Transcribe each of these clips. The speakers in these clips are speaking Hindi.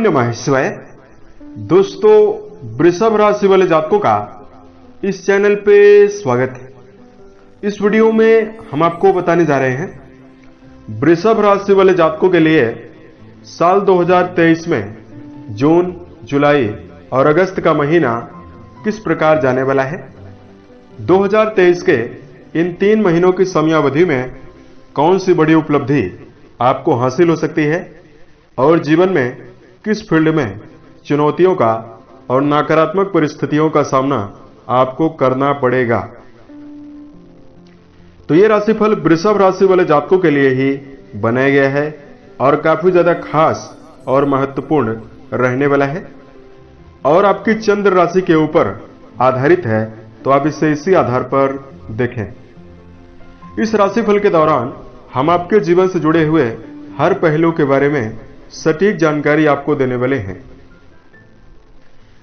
नमः शिवाय। दोस्तों, वृषभ राशि वाले जातकों का इस चैनल पे स्वागत है। इस वीडियो में हम आपको बताने जा रहे हैं वृषभ राशि वाले जातकों के लिए साल 2023 में जून, जुलाई और अगस्त का महीना किस प्रकार जाने वाला है। 2023 के इन 3 महीनों की समयावधि में कौन सी बड़ी उपलब्धि आपको हासिल हो सकती है और जीवन में किस फील्ड में चुनौतियों का और नकारात्मक परिस्थितियों का सामना आपको करना पड़ेगा। तो ये राशिफल वृषभ राशि वाले जातकों के लिए ही बनाया गया है और काफी ज्यादा खास और महत्वपूर्ण रहने वाला है और आपकी चंद्र राशि के ऊपर आधारित है, तो आप इसे इसी आधार पर देखें। इस राशिफल के दौरान हम आपके जीवन से जुड़े हुए हर पहलू के बारे में सटीक जानकारी आपको देने वाले हैं,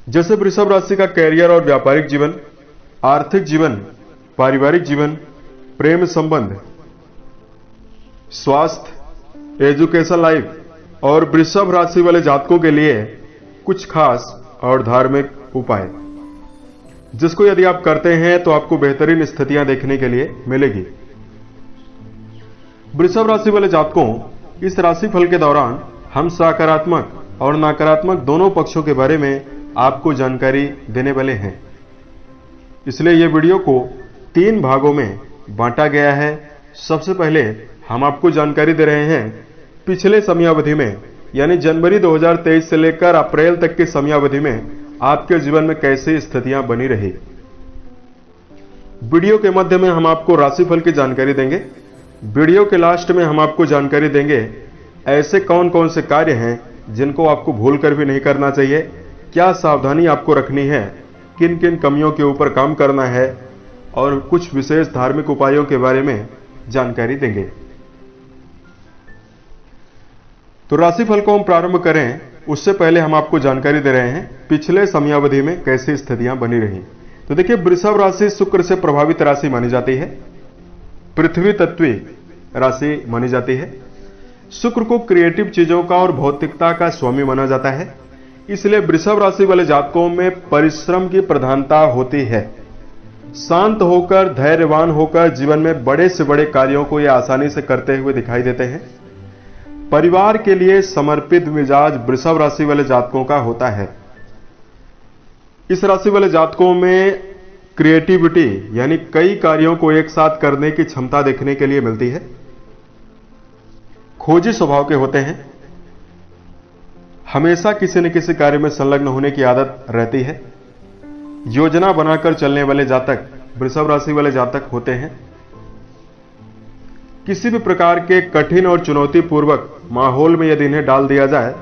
जैसे वृषभ राशि का कैरियर और व्यापारिक जीवन, आर्थिक जीवन, पारिवारिक जीवन, प्रेम संबंध, स्वास्थ्य, एजुकेशन लाइफ और वृषभ राशि वाले जातकों के लिए कुछ खास और धार्मिक उपाय, जिसको यदि आप करते हैं तो आपको बेहतरीन स्थितियां देखने के लिए मिलेगी। वृषभ राशि वाले जातकों, इस राशिफल के दौरान हम सकारात्मक और नकारात्मक दोनों पक्षों के बारे में आपको जानकारी देने वाले हैं, इसलिए यह वीडियो को 3 भागों में बांटा गया है। सबसे पहले हम आपको जानकारी दे रहे हैं पिछले समयावधि में, यानी जनवरी 2023 से लेकर अप्रैल तक की समयावधि में आपके जीवन में कैसी स्थितियां बनी रही। वीडियो के मध्य में हम आपको राशिफल की जानकारी देंगे। वीडियो के लास्ट में हम आपको जानकारी देंगे ऐसे कौन कौन से कार्य हैं जिनको आपको भूल कर भी नहीं करना चाहिए, क्या सावधानी आपको रखनी है, किन किन कमियों के ऊपर काम करना है और कुछ विशेष धार्मिक उपायों के बारे में जानकारी देंगे। तो राशिफल को हम प्रारंभ करें उससे पहले हम आपको जानकारी दे रहे हैं पिछले समयावधि में कैसी स्थितियां बनी रही। तो देखिए, वृषभ राशि शुक्र से प्रभावित राशि मानी जाती है, पृथ्वी तत्वी राशि मानी जाती है। शुक्र को क्रिएटिव चीजों का और भौतिकता का स्वामी माना जाता है, इसलिए वृषभ राशि वाले जातकों में परिश्रम की प्रधानता होती है। शांत होकर, धैर्यवान होकर जीवन में बड़े से बड़े कार्यों को ये आसानी से करते हुए दिखाई देते हैं। परिवार के लिए समर्पित मिजाज वृषभ राशि वाले जातकों का होता है। इस राशि वाले जातकों में क्रिएटिविटी यानी कई कार्यों को एक साथ करने की क्षमता देखने के लिए मिलती है। खोजी स्वभाव के होते हैं, हमेशा किसी न किसी कार्य में संलग्न होने की आदत रहती है। योजना बनाकर चलने वाले जातक वृषभ राशि वाले जातक होते हैं। किसी भी प्रकार के कठिन और चुनौतीपूर्वक माहौल में यदि इन्हें डाल दिया जाए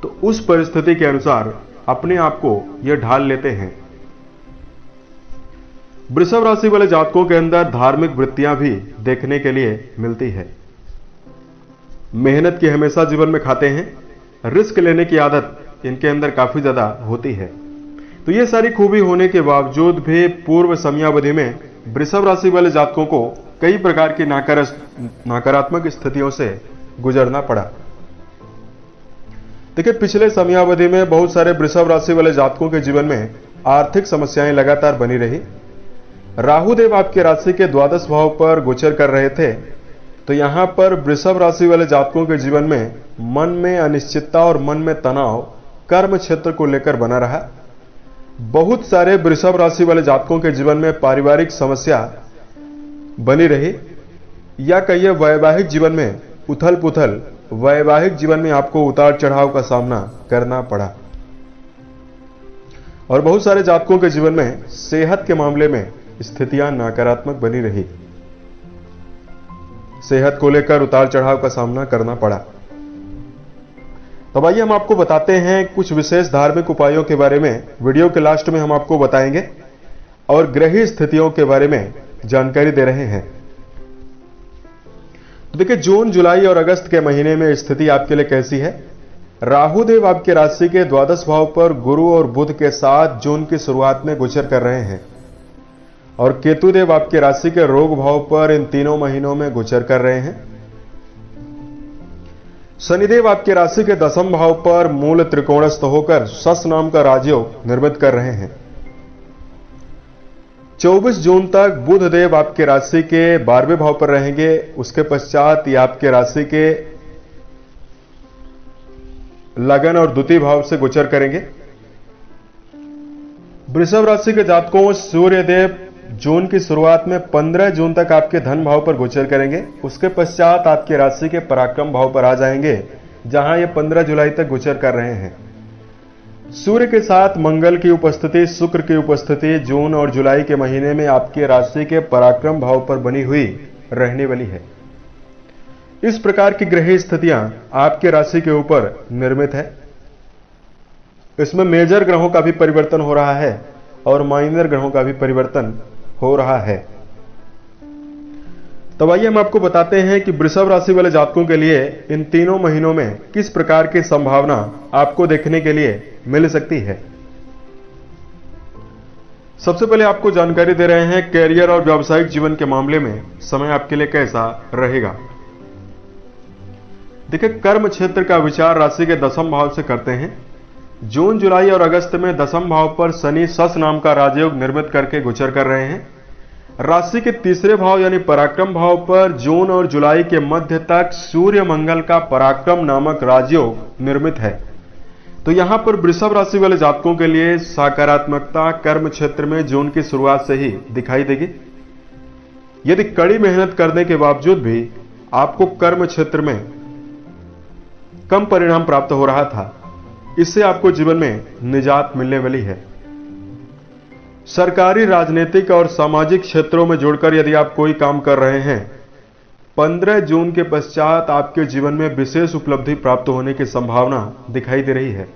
तो उस परिस्थिति के अनुसार अपने आप को यह ढाल लेते हैं। वृषभ राशि वाले जातकों के अंदर धार्मिक वृत्तियां भी देखने के लिए मिलती है। मेहनत की हमेशा जीवन में खाते हैं, रिस्क लेने की आदत इनके अंदर काफी ज्यादा होती है। तो ये सारी खूबी होने के बावजूद भी पूर्व समयावधि में वृषभ राशि वाले जातकों को कई प्रकार की नकारात्मक स्थितियों से गुजरना पड़ा। देखिए, पिछले समयावधि में बहुत सारे वृषभ राशि वाले जातकों के जीवन में आर्थिक समस्याएं लगातार बनी रही। राहु देव आपके राशि के द्वादश भाव पर गोचर कर रहे थे, तो यहां पर वृषभ राशि वाले जातकों के जीवन में मन में अनिश्चितता और मन में तनाव कर्म क्षेत्र को लेकर बना रहा। बहुत सारे वृषभ राशि वाले जातकों के जीवन में पारिवारिक समस्या बनी रही, या कहिए वैवाहिक जीवन में उथल पुथल, वैवाहिक जीवन में आपको उतार चढ़ाव का सामना करना पड़ा। और बहुत सारे जातकों के जीवन में सेहत के मामले में स्थितियां नकारात्मक बनी रही, सेहत को लेकर उतार चढ़ाव का सामना करना पड़ा। तो आइए हम आपको बताते हैं कुछ विशेष धार्मिक उपायों के बारे में। वीडियो के लास्ट में हम आपको बताएंगे और ग्रही स्थितियों के बारे में जानकारी दे रहे हैं। तो देखिए, जून, जुलाई और अगस्त के महीने में स्थिति आपके लिए कैसी है। राहु देव आपके राशि के द्वादश भाव पर गुरु और बुध के साथ जून की शुरुआत में गोचर कर रहे हैं और केतु देव आपके राशि के रोग भाव पर इन तीनों महीनों में गोचर कर रहे हैं। शनिदेव आपकी राशि के 10वें भाव पर मूल त्रिकोणस्थ होकर शश नाम का राजयोग निर्मित कर रहे हैं। 24 जून तक बुध देव आपके राशि के 12वें भाव पर रहेंगे। उसके पश्चात ये आपके राशि के लगन और द्वितीय भाव से गोचर करेंगे। वृषभ राशि के जातकों, सूर्य देव जून की शुरुआत में 15 जून तक आपके धन भाव पर गोचर करेंगे। उसके पश्चात आपके राशि के पराक्रम भाव पर आ जाएंगे, जहां ये 15 जुलाई तक गोचर कर रहे हैं। सूर्य के साथ मंगल की उपस्थिति, शुक्र की उपस्थिति जून और जुलाई के महीने में आपके राशि के पराक्रम भाव पर बनी हुई रहने वाली है। इस प्रकार की ग्रह स्थितियां आपके राशि के ऊपर निर्मित है। इसमें मेजर ग्रहों का भी परिवर्तन हो रहा है और माइनर ग्रहों का भी परिवर्तन हो रहा है। तब आइए हम आपको बताते हैं कि वृषभ राशि वाले जातकों के लिए इन तीनों महीनों में किस प्रकार की संभावना आपको देखने के लिए मिल सकती है। सबसे पहले आपको जानकारी दे रहे हैं कैरियर और व्यावसायिक जीवन के मामले में समय आपके लिए कैसा रहेगा। देखिए, कर्म क्षेत्र का विचार राशि के 10वें भाव से करते हैं। जून, जुलाई और अगस्त में 10वें भाव पर शनि शश नाम का राजयोग निर्मित करके गोचर कर रहे हैं। राशि के तीसरे भाव यानी पराक्रम भाव पर जून और जुलाई के मध्य तक सूर्य मंगल का पराक्रम नामक राजयोग निर्मित है। तो यहां पर वृषभ राशि वाले जातकों के लिए सकारात्मकता कर्म क्षेत्र में जून की शुरुआत से ही दिखाई देगी। यदि कड़ी मेहनत करने के बावजूद भी आपको कर्म क्षेत्र में कम परिणाम प्राप्त हो रहा था, इससे आपको जीवन में निजात मिलने वाली है। सरकारी, राजनीतिक और सामाजिक क्षेत्रों में जुड़कर यदि आप कोई काम कर रहे हैं, 15 जून के पश्चात आपके जीवन में विशेष उपलब्धि प्राप्त होने की संभावना दिखाई दे रही है।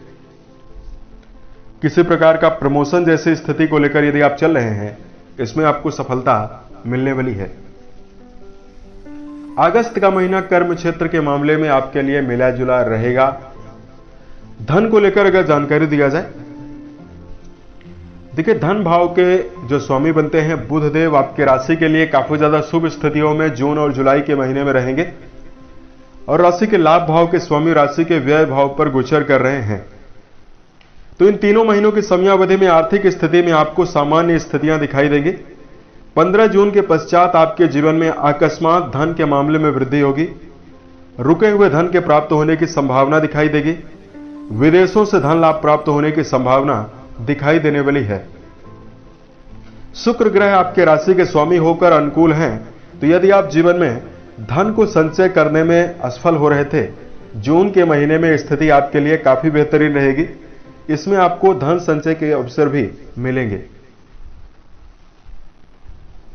किसी प्रकार का प्रमोशन जैसी स्थिति को लेकर यदि आप चल रहे हैं, इसमें आपको सफलता मिलने वाली है। अगस्त का महीना कर्म क्षेत्र के मामले में आपके लिए मिला जुला रहेगा। धन को लेकर अगर जानकारी दिया जाए, देखिए धन भाव के जो स्वामी बनते हैं बुध देव आपके राशि के लिए काफी ज्यादा शुभ स्थितियों में जून और जुलाई के महीने में रहेंगे और राशि के लाभ भाव के स्वामी राशि के व्यय भाव पर गोचर कर रहे हैं। तो इन तीनों महीनों की समयावधि में आर्थिक स्थिति में आपको सामान्य स्थितियां दिखाई देंगी। 15 जून के पश्चात आपके जीवन में अकस्मात धन के मामले में वृद्धि होगी। रुके हुए धन के प्राप्त होने की संभावना दिखाई देगी। विदेशों से धन लाभ प्राप्त होने की संभावना दिखाई देने वाली है। शुक्र ग्रह आपके राशि के स्वामी होकर अनुकूल हैं, तो यदि आप जीवन में धन को संचय करने में असफल हो रहे थे, जून के महीने में स्थिति आपके लिए काफी बेहतरीन रहेगी। इसमें आपको धन संचय के अवसर भी मिलेंगे।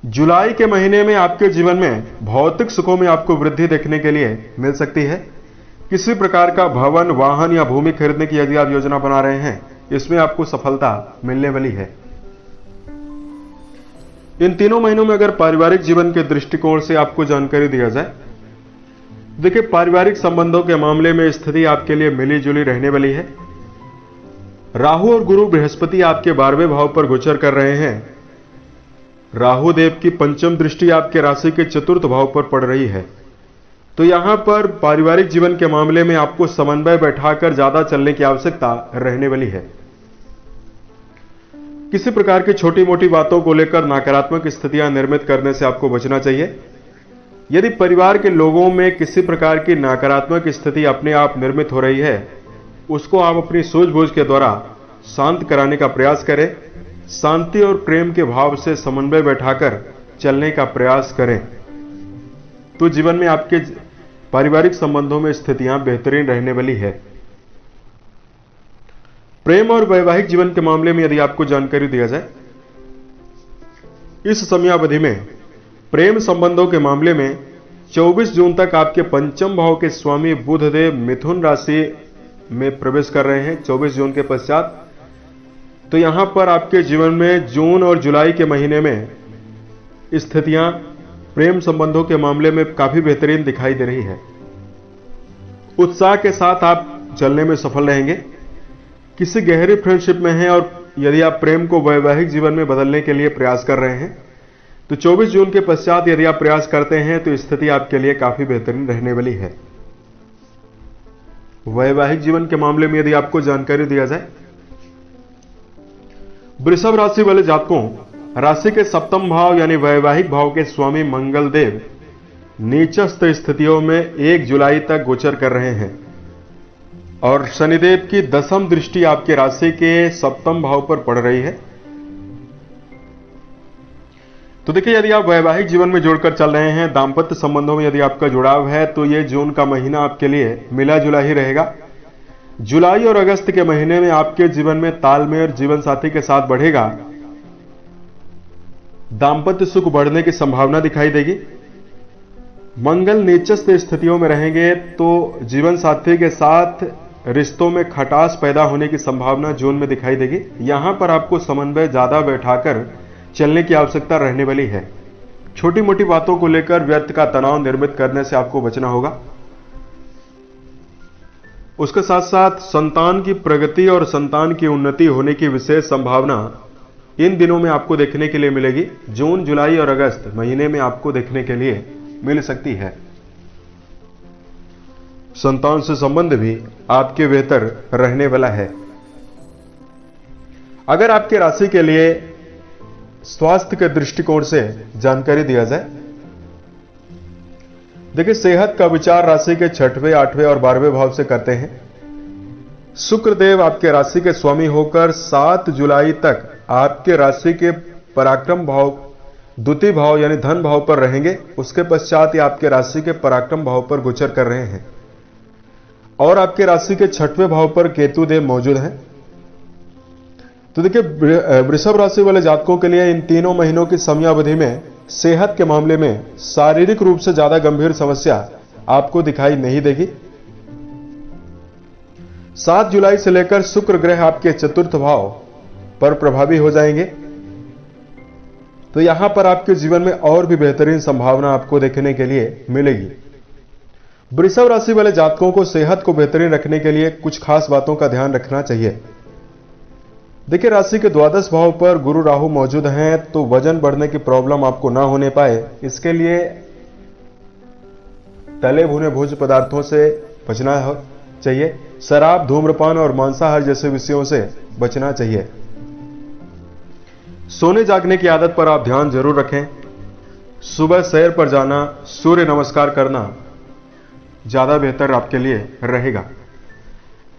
जुलाई के महीने में आपके जीवन में भौतिक सुखों में आपको वृद्धि देखने के लिए मिल सकती है। किसी प्रकार का भवन, वाहन या भूमि खरीदने की यदि आप योजना बना रहे हैं, इसमें आपको सफलता मिलने वाली है। इन तीनों महीनों में अगर पारिवारिक जीवन के दृष्टिकोण से आपको जानकारी दिया जाए, देखिए पारिवारिक संबंधों के मामले में स्थिति आपके लिए मिली जुली रहने वाली है। राहु और गुरु बृहस्पति आपके 12वें भाव पर गोचर कर रहे हैं। राहु देव की पंचम दृष्टि आपके राशि के चतुर्थ भाव पर पड़ रही है। तो यहां पर पारिवारिक जीवन के मामले में आपको समन्वय बैठाकर ज्यादा चलने की आवश्यकता रहने वाली है। किसी प्रकार की छोटी मोटी बातों को लेकर नकारात्मक स्थितियां निर्मित करने से आपको बचना चाहिए। यदि परिवार के लोगों में किसी प्रकार की नकारात्मक स्थिति अपने आप निर्मित हो रही है, उसको आप अपनी सूझबूझ के द्वारा शांत कराने का प्रयास करें। शांति और प्रेम के भाव से समन्वय बैठाकर चलने का प्रयास करें, तो जीवन में आपके पारिवारिक संबंधों में स्थितियां बेहतरीन रहने वाली है। प्रेम और वैवाहिक जीवन के मामले में यदि आपको जानकारी दिया जाए, इस समयावधि में प्रेम संबंधों के मामले में 24 जून तक आपके पंचम भाव के स्वामी बुध देव मिथुन राशि में प्रवेश कर रहे हैं 24 जून के पश्चात। तो यहां पर आपके जीवन में जून और जुलाई के महीने में स्थितियां प्रेम संबंधों के मामले में काफी बेहतरीन दिखाई दे रही है। उत्साह के साथ आप चलने में सफल रहेंगे। किसी गहरी फ्रेंडशिप में हैं और यदि आप प्रेम को वैवाहिक जीवन में बदलने के लिए प्रयास कर रहे हैं, तो 24 जून के पश्चात यदि आप प्रयास करते हैं तो स्थिति आपके लिए काफी बेहतरीन रहने वाली है। वैवाहिक जीवन के मामले में यदि आपको जानकारी दिया जाए, वृषभ राशि वाले जातकों, राशि के सप्तम भाव यानी वैवाहिक भाव के स्वामी मंगल देव नीचस्थ स्थितियों में 1 जुलाई तक गोचर कर रहे हैं और शनिदेव की दशम दृष्टि आपके राशि के सप्तम भाव पर पड़ रही है। तो देखिए, यदि आप वैवाहिक जीवन में जोड़कर चल रहे हैं, दाम्पत्य संबंधों में यदि आपका जुड़ाव है, तो ये जून का महीना आपके लिए मिला जुला ही रहेगा। जुलाई और अगस्त के महीने में आपके जीवन में तालमेल जीवन साथी के साथ बढ़ेगा, दाम्पत्य सुख बढ़ने की संभावना दिखाई देगी। मंगल नीचस्थ स्थितियों में रहेंगे तो जीवन साथी के साथ रिश्तों में खटास पैदा होने की संभावना जून में दिखाई देगी। यहां पर आपको समन्वय ज्यादा बैठाकर चलने की आवश्यकता रहने वाली है। छोटी मोटी बातों को लेकर व्यर्थ का तनाव निर्मित करने से आपको बचना होगा। उसके साथ साथ संतान की प्रगति और संतान की उन्नति होने की विशेष संभावना इन दिनों में आपको देखने के लिए मिलेगी। जून, जुलाई और अगस्त महीने में आपको देखने के लिए मिल सकती है। संतान से संबंध भी आपके बेहतर रहने वाला है। अगर आपके राशि के लिए स्वास्थ्य के दृष्टिकोण से जानकारी दिया जाए, देखिए, सेहत का विचार राशि के 6वें, 8वें और 12वें भाव से करते हैं। शुक्रदेव आपके राशि के स्वामी होकर 7 जुलाई तक आपके राशि के पराक्रम भाव, द्वितीय भाव यानी धन भाव पर रहेंगे। उसके पश्चात ये आपके राशि के पराक्रम भाव पर गोचर कर रहे हैं और आपके राशि के 6वें भाव पर केतु देव मौजूद हैं। तो देखिए, वृषभ राशि वाले जातकों के लिए इन तीनों महीनों की समयावधि में सेहत के मामले में शारीरिक रूप से ज्यादा गंभीर समस्या आपको दिखाई नहीं देगी। 7 जुलाई से लेकर शुक्र ग्रह आपके चतुर्थ भाव पर प्रभावी हो जाएंगे, तो यहां पर आपके जीवन में और भी बेहतरीन संभावना आपको देखने के लिए मिलेगी। वृषभ राशि वाले जातकों को सेहत को बेहतरीन रखने के लिए कुछ खास बातों का ध्यान रखना चाहिए। देखिए, राशि के द्वादश भाव पर गुरु राहु मौजूद हैं, तो वजन बढ़ने की प्रॉब्लम आपको ना होने पाए, इसके लिए तले भुने भोज्य पदार्थों से बचना चाहिए। शराब, धूम्रपान और मांसाहार जैसे विषयों से बचना चाहिए। सोने जागने की आदत पर आप ध्यान जरूर रखें। सुबह सैर पर जाना, सूर्य नमस्कार करना ज्यादा बेहतर आपके लिए रहेगा।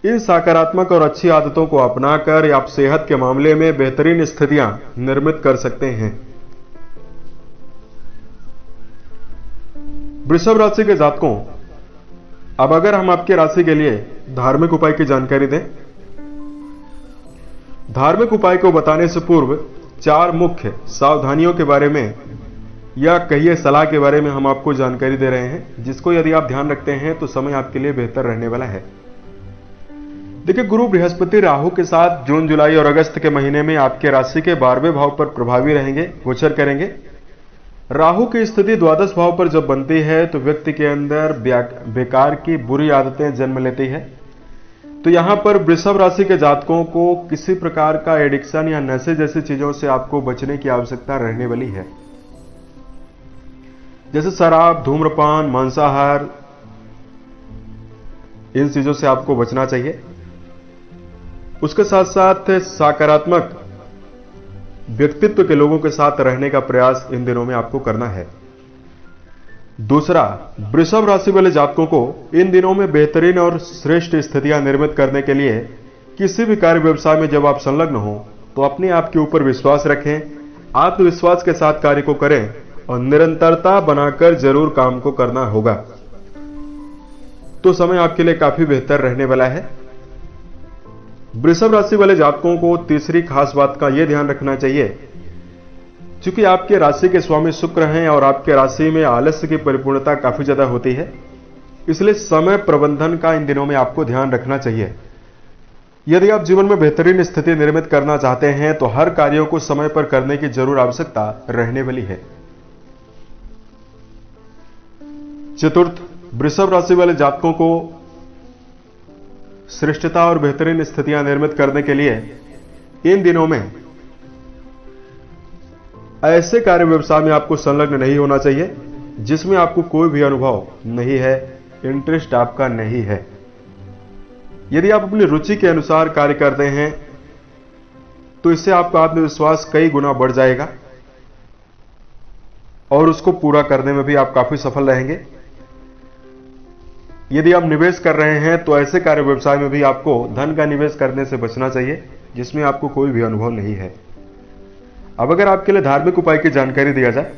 इन सकारात्मक और अच्छी आदतों को अपनाकर आप सेहत के मामले में बेहतरीन स्थितियां निर्मित कर सकते हैं। वृषभ राशि के जातकों, अब अगर हम आपके राशि के लिए धार्मिक उपाय की जानकारी दें, धार्मिक उपाय को बताने से पूर्व 4 मुख्य सावधानियों के बारे में या कहिए सलाह के बारे में हम आपको जानकारी दे रहे हैं, जिसको यदि आप ध्यान रखते हैं तो समय आपके लिए बेहतर रहने वाला है। देखिए, गुरु बृहस्पति राहु के साथ जून, जुलाई और अगस्त के महीने में आपके राशि के 12वें भाव पर प्रभावी रहेंगे, गोचर करेंगे। राहु की स्थिति द्वादश भाव पर जब बनती है तो व्यक्ति के अंदर बेकार की बुरी आदतें जन्म लेती है। तो यहां पर वृषभ राशि के जातकों को किसी प्रकार का एडिक्शन या नशे जैसी चीजों से आपको बचने की आवश्यकता रहने वाली है, जैसे शराब, धूम्रपान, मांसाहार, इन चीजों से आपको बचना चाहिए। उसके साथ साथ सकारात्मक व्यक्तित्व के लोगों के साथ रहने का प्रयास इन दिनों में आपको करना है। दूसरा, वृषभ राशि वाले जातकों को इन दिनों में बेहतरीन और श्रेष्ठ स्थितियां निर्मित करने के लिए किसी भी कार्य व्यवसाय में जब आप संलग्न हो तो अपने आप के ऊपर विश्वास रखें, आत्मविश्वास के साथ कार्य को करें और निरंतरता बनाकर जरूर काम को करना होगा, तो समय आपके लिए काफी बेहतर रहने वाला है। वृषभ राशि वाले जातकों को तीसरी खास बात का यह ध्यान रखना चाहिए, क्योंकि आपके राशि के स्वामी शुक्र हैं और आपके राशि में आलस्य की परिपूर्णता काफी ज्यादा होती है, इसलिए समय प्रबंधन का इन दिनों में आपको ध्यान रखना चाहिए। यदि आप जीवन में बेहतरीन स्थिति निर्मित करना चाहते हैं तो हर कार्यों को समय पर करने की जरूर आवश्यकता रहने वाली है। चतुर्थ, वृषभ राशि वाले जातकों को श्रेष्ठता और बेहतरीन स्थितियां निर्मित करने के लिए इन दिनों में ऐसे कार्य व्यवसाय में आपको संलग्न नहीं होना चाहिए जिसमें आपको कोई भी अनुभव नहीं है, इंटरेस्ट आपका नहीं है। यदि आप अपनी रुचि के अनुसार कार्य करते हैं तो इससे आपका आत्मविश्वास कई गुना बढ़ जाएगा और उसको पूरा करने में भी आप काफी सफल रहेंगे। यदि आप निवेश कर रहे हैं तो ऐसे कार्य व्यवसाय में भी आपको धन का निवेश करने से बचना चाहिए जिसमें आपको कोई भी अनुभव नहीं है। अब अगर आपके लिए धार्मिक उपाय की जानकारी दिया जाए,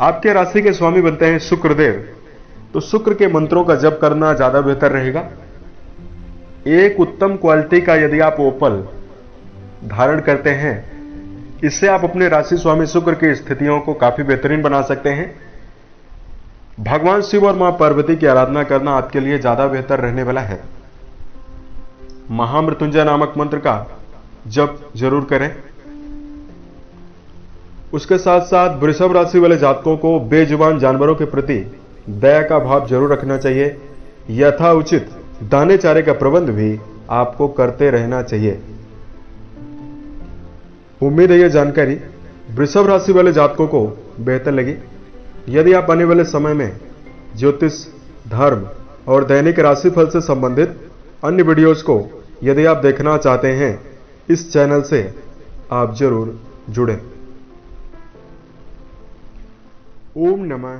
आपके राशि के स्वामी बनते हैं शुक्रदेव, तो शुक्र के मंत्रों का जप करना ज्यादा बेहतर रहेगा। एक उत्तम क्वालिटी का यदि आप ओपल धारण करते हैं, इससे आप अपने राशि स्वामी शुक्र की स्थितियों को काफी बेहतरीन बना सकते हैं। भगवान शिव और मां पार्वती की आराधना करना आपके लिए ज्यादा बेहतर रहने वाला है। महामृत्युंजय नामक मंत्र का जप जरूर करें। उसके साथ साथ वृषभ राशि वाले जातकों को बेजुबान जानवरों के प्रति दया का भाव जरूर रखना चाहिए। यथा उचित दाने चारे का प्रबंध भी आपको करते रहना चाहिए। उम्मीद है यह जानकारी वृषभ राशि वाले जातकों को बेहतर लगी। यदि आप आने वाले समय में ज्योतिष, धर्म और दैनिक राशिफल से संबंधित अन्य वीडियोस को यदि आप देखना चाहते हैं, इस चैनल से आप जरूर जुड़ें। ओम नमः